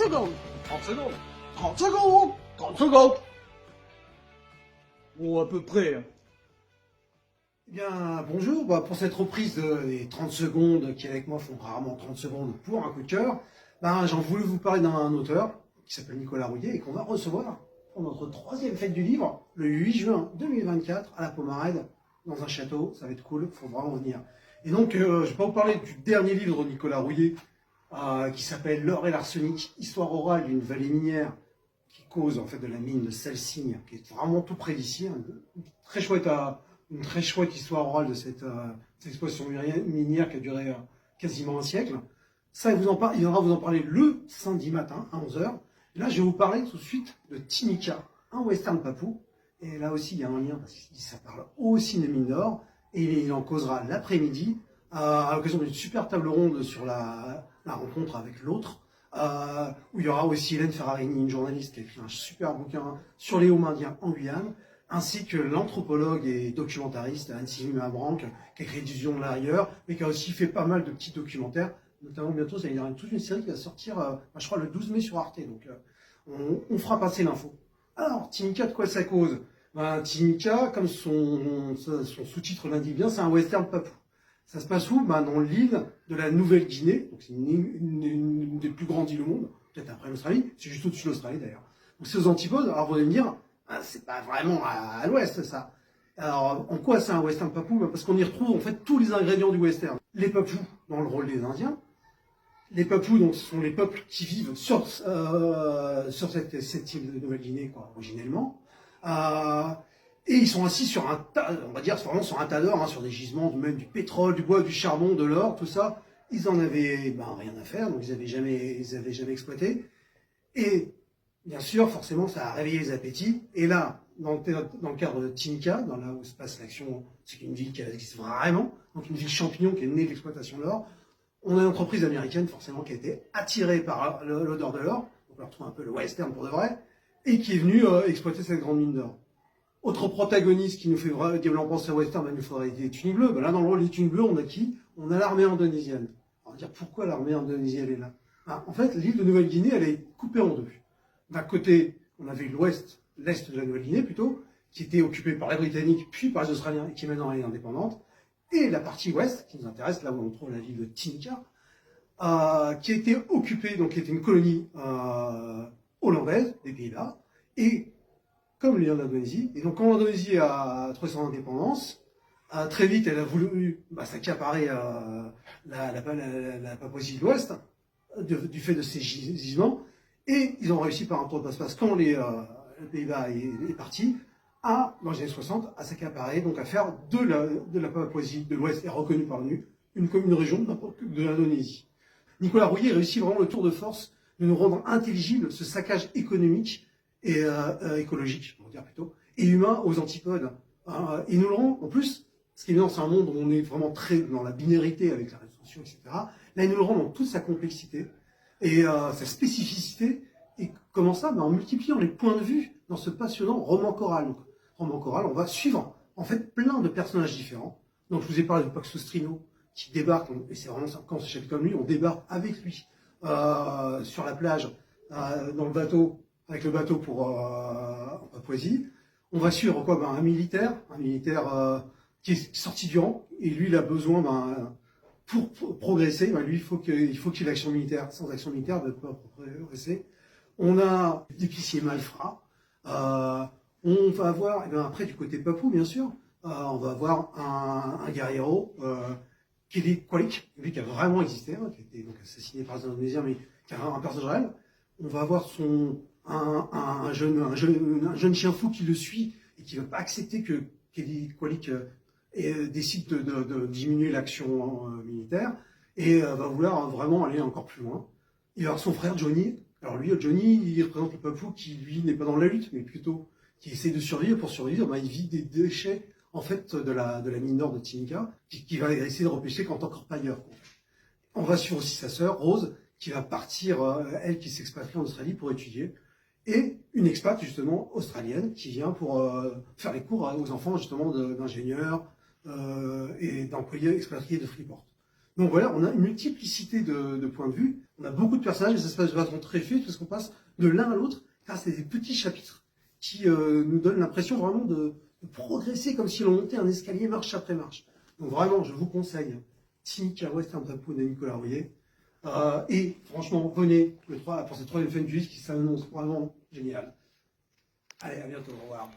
secondes. 30 secondes. 30 secondes. 30 secondes. Bon, à peu près. Eh bien, bonjour. Pour cette reprise des 30 secondes qui, avec moi, font rarement 30 secondes pour un coup de cœur, j'en voulais vous parler d'un auteur qui s'appelle Nicolas Rouillet et qu'on va recevoir pour notre 3e fête du livre, le 8 juin 2024, à la Pomarède, dans un château. Ça va être cool, il faut vraiment venir. Et donc, je vais pas vous parler du dernier livre de Nicolas Rouillet, qui s'appelle L'or et l'arsenic, histoire orale d'une vallée minière qui cause en fait de la mine de Salsigne, qui est vraiment tout près d'ici. Une très chouette histoire orale de cette exploitation minière qui a duré quasiment un siècle. Ça, il viendra vous en parler le samedi matin à 11 h. Là, je vais vous parler tout de suite de Tinika, un western papou. Et là aussi, il y a un lien parce que ça parle aussi de mine d'or. Et il en causera l'après-midi à l'occasion d'une super table ronde sur la rencontre avec l'autre. Où il y aura aussi Hélène Ferrarini, une journaliste qui a écrit un super bouquin sur les Homo indiens en Guyane, ainsi que l'anthropologue et documentariste Anne-Sylvie Mabranc, qui a écrit Vision de l'ailleurs, mais qui a aussi fait pas mal de petits documentaires, notamment bientôt, il y aura toute une série qui va sortir, je crois, le 12 mai sur Arte, donc on fera passer l'info. Alors, Tinika, de quoi ça cause? Tinika, comme son sous-titre l'indique bien, c'est un western papou. Ça se passe où? Dans l'île de la Nouvelle-Guinée, donc c'est une des plus grandes îles au monde, peut-être après l'Australie, c'est juste au-dessus de l'Australie d'ailleurs. Donc c'est aux antipodes. Alors vous allez me dire, c'est pas vraiment à l'ouest ça. Alors en quoi c'est un western papou? Parce qu'on y retrouve en fait tous les ingrédients du western. Les papous dans le rôle des Indiens. Les papous, donc, ce sont les peuples qui vivent sur cette île de Nouvelle-Guinée, originellement. Et ils sont assis sur un tas, on va dire vraiment sur un tas d'or, sur des gisements, même du pétrole, du bois, du charbon, de l'or, tout ça. Ils en avaient rien à faire, donc ils avaient jamais exploité. Et bien sûr, forcément, ça a réveillé les appétits. Et là, dans le cadre de Tinika, là où se passe l'action, c'est une ville qui existe vraiment, donc une ville champignon qui est née de l'exploitation de l'or. On a une entreprise américaine, forcément, qui a été attirée par l'odeur de l'or, donc on retrouve un peu le western pour de vrai, et qui est venue exploiter cette grande mine d'or. Autre protagoniste qui nous fait diablement penser au western, il nous faudrait des tuniques bleues. Là, dans le rôle des tuniques bleues, on a qui? On a l'armée indonésienne. On va dire pourquoi l'armée indonésienne est là. En fait, l'île de Nouvelle-Guinée, elle est coupée en deux. D'un côté, on avait l'est de la Nouvelle-Guinée plutôt, qui était occupée par les Britanniques, puis par les Australiens, et qui maintenant est indépendante. Et la partie ouest, qui nous intéresse, là où on trouve la ville de Tinika, qui a été occupée, donc qui était une colonie hollandaise des Pays-Bas, et comme l'Indonésie. Et donc quand l'Indonésie a trouvé son indépendance, très vite elle a voulu s'accaparer la Papouasie de l'Ouest du fait de ces gisements. Et ils ont réussi par un tour de passe-passe quand les Pays-Bas est parti, dans les années 60, à s'accaparer, donc à faire de la Papouasie de l'Ouest, et reconnue par l'ONU, une région de l'Indonésie. Nicolas Rouillet réussit vraiment le tour de force de nous rendre intelligible ce saccage économique et écologique, on va dire plutôt, et humain aux antipodes. Et nous le rend, en plus, ce qui est bien, c'est un monde où on est vraiment très dans la binarité avec la réseaux sociaux, etc. Là, il nous le rend dans toute sa complexité et sa spécificité. Et comment ça? En multipliant les points de vue dans ce passionnant roman choral. Donc, roman choral, on va suivre en fait plein de personnages différents. Donc, je vous ai parlé de Pax Soustrino qui débarque, et c'est vraiment quand ce chapitre comme lui, on débarque avec lui sur la plage, dans le bateau, avec le bateau en Papouasie. On va suivre un militaire qui est sorti du rang, et lui il a besoin pour progresser, lui il faut qu'il ait l'action militaire. Sans action militaire, il ne peut pas progresser. On a l'épicier malfrat. On va avoir, après du côté papou bien sûr, on va avoir un guerriero qui est Kwalik, lui qui a vraiment existé, qui a été donc assassiné par les Indonésiens, mais qui a un personnage réel. On va avoir un jeune chien fou qui le suit et qui ne va pas accepter que Kelly Kwalik décide de diminuer l'action militaire et va vouloir vraiment aller encore plus loin. Il va avoir son frère Johnny. Alors lui, Johnny, il représente le papou qui, lui, n'est pas dans la lutte, mais plutôt qui essaie de survivre. Pour survivre, il vit des déchets en fait de la mine d'or de Tinika, qui va essayer de repêcher quand encore pas ailleurs. On va suivre aussi sa sœur, Rose, qui va partir, elle qui s'expatrie en Australie pour étudier, et une expat justement australienne qui vient pour faire les cours aux enfants justement d'ingénieurs et d'employés expatriés de Freeport. Donc voilà, on a une multiplicité de points de vue, on a beaucoup de personnages et ça se passe de façon très fluide parce qu'on passe de l'un à l'autre grâce à des petits chapitres qui nous donnent l'impression vraiment de progresser comme si l'on montait un escalier marche après marche. Donc vraiment, je vous conseille Timica Western Tapo de Nicolas Rouillet. Et franchement, venez pour cette troisième fin du livre qui s'annonce vraiment génial. Allez, à bientôt, au revoir.